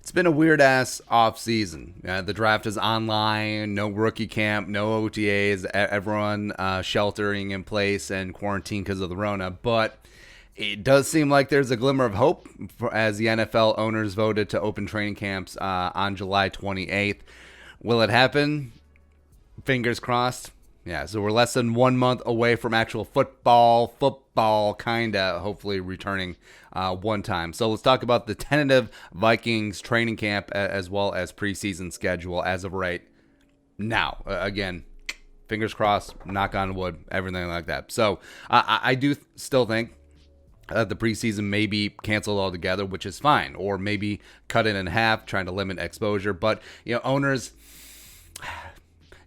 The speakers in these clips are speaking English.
It's been a weird ass off season. The draft is online, no rookie camp, no OTAs, everyone sheltering in place and quarantine because of the Rona. But it does seem like there's a glimmer of hope as the NFL owners voted to open training camps on July 28th. Will it happen? Fingers crossed. Yeah, so we're less than 1 month away from actual football kinda, hopefully returning one time. So let's talk about the tentative Vikings training camp as well as preseason schedule as of right now. Again, fingers crossed, knock on wood, everything like that. So I do still think the preseason may be canceled altogether, which is fine, or maybe cut it in half, trying to limit exposure. But owners,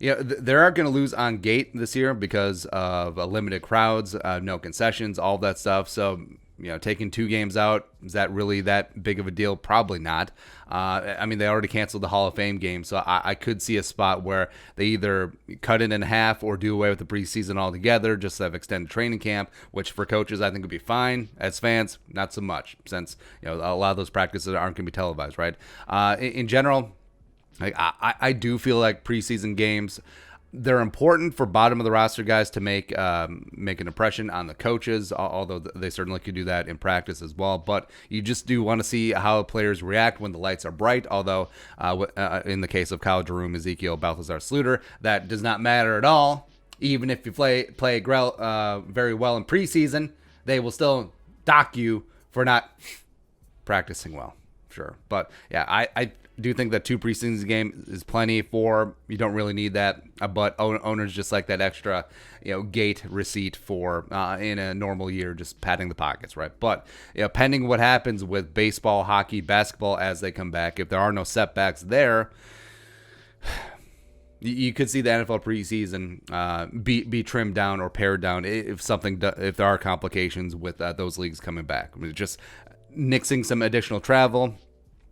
they are going to lose on gate this year because of limited crowds, no concessions, all that stuff. So, taking 2 games out, is that really that big of a deal? Probably not. They already canceled the Hall of Fame game, so I could see a spot where they either cut it in half or do away with the preseason altogether, just have extended training camp, which for coaches I think would be fine. As fans, not so much, since a lot of those practices aren't going to be televised, right? In general, I do feel like preseason games, they're important for bottom of the roster guys to make an impression on the coaches, although they certainly could do that in practice as well. But you just do want to see how players react when the lights are bright. Although in the case of Kyle Jerome, Ezekiel, Balthazar Sluter, that does not matter at all. Even if you play very well in preseason, they will still dock you for not practicing well. Sure, but yeah, I do think that 2 preseason games is plenty for. You don't really need that, but owners just like that extra, gate receipt for in a normal year, just padding the pockets, right? But pending what happens with baseball, hockey, basketball as they come back, if there are no setbacks there, you could see the NFL preseason be trimmed down or pared down if there are complications with those leagues coming back. Just nixing some additional travel,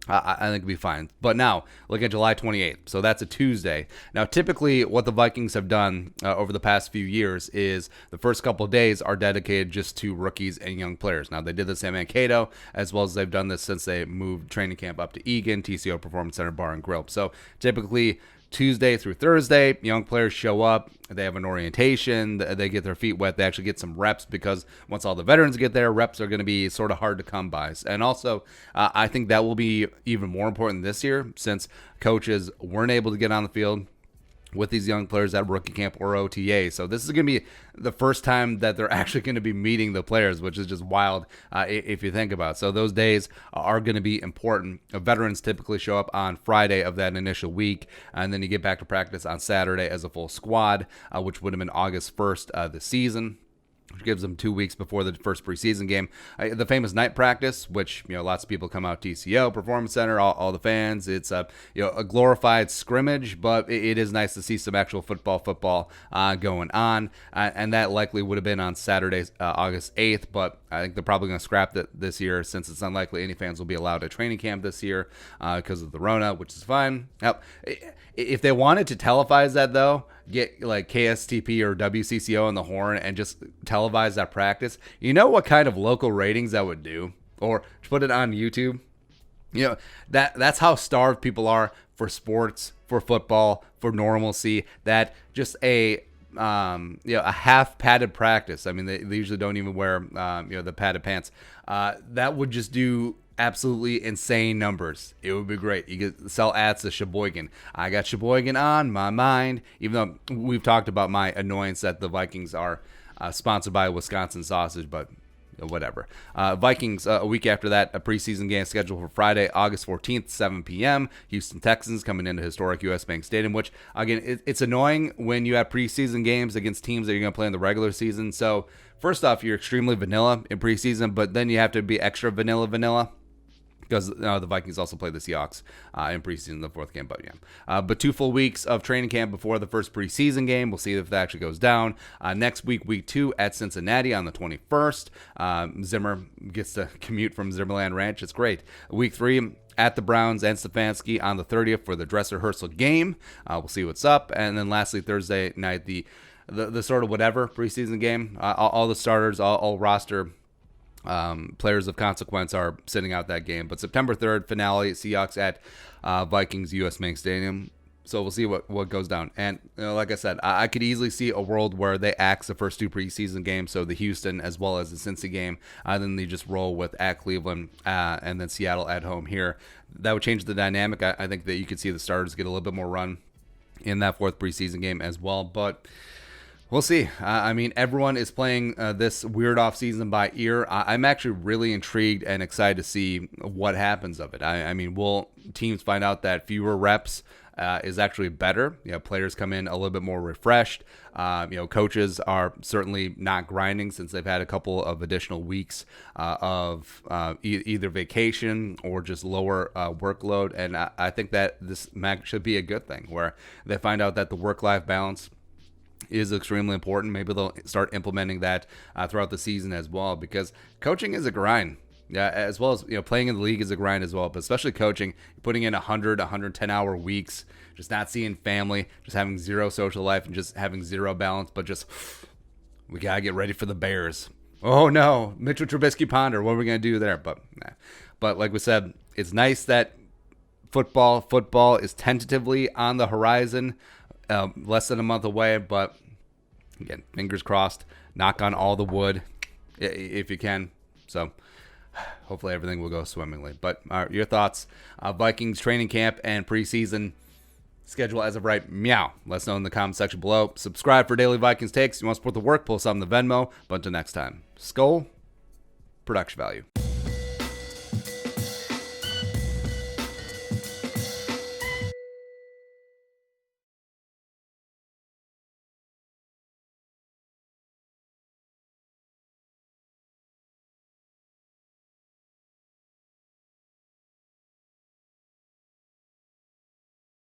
I think it'd be fine. But now, look at July 28th. So that's a Tuesday. Now, typically, what the Vikings have done over the past few years is the first couple of days are dedicated just to rookies and young players. Now, they did this at Mankato, as well as they've done this since they moved training camp up to Eagan, TCO Performance Center Bar and Grill. So typically, Tuesday through Thursday, young players show up, they have an orientation, they get their feet wet, they actually get some reps, because once all the veterans get there, reps are going to be sort of hard to come by. And also, I think that will be even more important this year, since coaches weren't able to get on the field with these young players at rookie camp or OTA. So this is going to be the first time that they're actually going to be meeting the players, which is just wild if you think about it. So those days are going to be important. Veterans typically show up on Friday of that initial week, and then you get back to practice on Saturday as a full squad, which would have been August 1st this season, which gives them 2 weeks before the first preseason game. The famous night practice, which lots of people come out TCO Performance Center, all the fans. It's a glorified scrimmage, but it is nice to see some actual football going on, and that likely would have been on Saturday, August 8th. But I think they're probably going to scrap that this year, since it's unlikely any fans will be allowed at training camp this year because of the Rona, which is fine. Now, if they wanted to televise that, though, get like KSTP or WCCO on the horn and just televise that practice, what kind of local ratings that would do? Or put it on YouTube. That's how starved people are for sports, for football, for normalcy, that just a half padded practice. They usually don't even wear the padded pants. That would just do absolutely insane numbers. It would be great. You could sell ads to Sheboygan. I got Sheboygan on my mind, even though we've talked about my annoyance that the Vikings are sponsored by Wisconsin sausage, but whatever. Vikings, a week after that, a preseason game scheduled for Friday, August 14th, 7 p.m. Houston Texans coming into historic U.S. Bank Stadium, which, again, it's annoying when you have preseason games against teams that you're going to play in the regular season. So, first off, you're extremely vanilla in preseason, but then you have to be extra vanilla. Because the Vikings also play the Seahawks in preseason, the 4th game. But yeah, but 2 full weeks of training camp before the first preseason game. We'll see if that actually goes down. Next week, week 2 at Cincinnati on the 21st. Zimmer gets to commute from Zimmerland Ranch. It's great. Week 3 at the Browns and Stefanski on the 30th for the dress rehearsal game. We'll see what's up. And then lastly, Thursday night, the sort of whatever preseason game. All the starters, all roster players of consequence are sitting out that game. But September 3rd, finale, Seahawks at Vikings US Bank Stadium. So we'll see what goes down. And like I said, I could easily see a world where they axe the first 2 preseason games, so the Houston as well as the Cincy game, then they just roll with at Cleveland and then Seattle at home here. That would change the dynamic. I think that you could see the starters get a little bit more run in that 4th preseason game as well. But we'll see. I mean, everyone is playing this weird offseason by ear. I'm actually really intrigued and excited to see what happens of it. I mean, will teams find out that fewer reps is actually better? Players come in a little bit more refreshed. Coaches are certainly not grinding since they've had a couple of additional weeks of either vacation or just lower workload. And I think that this should be a good thing, where they find out that the work-life balance is extremely important. Maybe they'll start implementing that throughout the season as well, because coaching is a grind. Yeah, as well as playing in the league is a grind as well, but especially coaching, putting in 110 hour weeks, just not seeing family, just having zero social life, and just having zero balance. But just, we gotta get ready for the Bears. Oh no, Mitchell Trubisky ponder. What are we gonna do there? But like we said, it's nice that football is tentatively on the horizon, less than a month away. But again, fingers crossed. Knock on all the wood, if you can. So hopefully everything will go swimmingly. But your thoughts, Vikings training camp and preseason schedule as of right meow. Let us know in the comment section below. Subscribe for daily Vikings takes. You want to support the work, pull something in the Venmo. But until next time, Skull, production value.